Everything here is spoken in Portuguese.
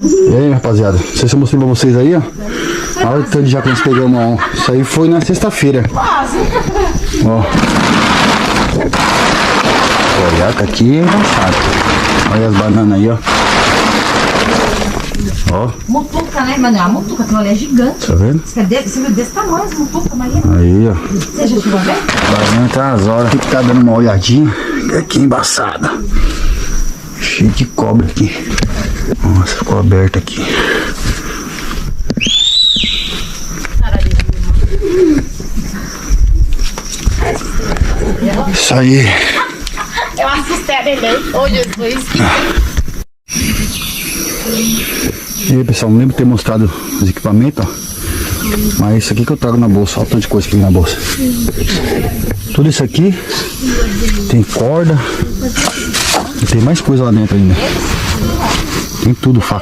E aí, rapaziada, não sei se eu mostrei pra vocês aí, ó. Olha o tanto de jaca que nós pegamos, ó. Isso aí foi na sexta-feira. Ó. Ó, jaca aqui é engraçado. Olha as bananas aí, ó. Ó. Mutuca, né? Mas não é a mutuca, aquilo ali é gigante. Tá vendo? Você viu desse tamanho, essa mutuca, Maria? Aí, ó. Você já chegou a ver? Banana tá as horas. Aqui que tá dando uma olhadinha. Aqui embaçada. Cheio de cobra aqui. Nossa, ficou aberto aqui. Isso aí. Eu assustei a neném. Ô, Jesus. E aí, pessoal, não lembro de ter mostrado os equipamentos, ó. Mas isso aqui que eu trago na bolsa. Olha o tanto de coisa que tem na bolsa. Tudo isso aqui tem corda. E tem mais coisa lá dentro ainda. Tem tudo, faca.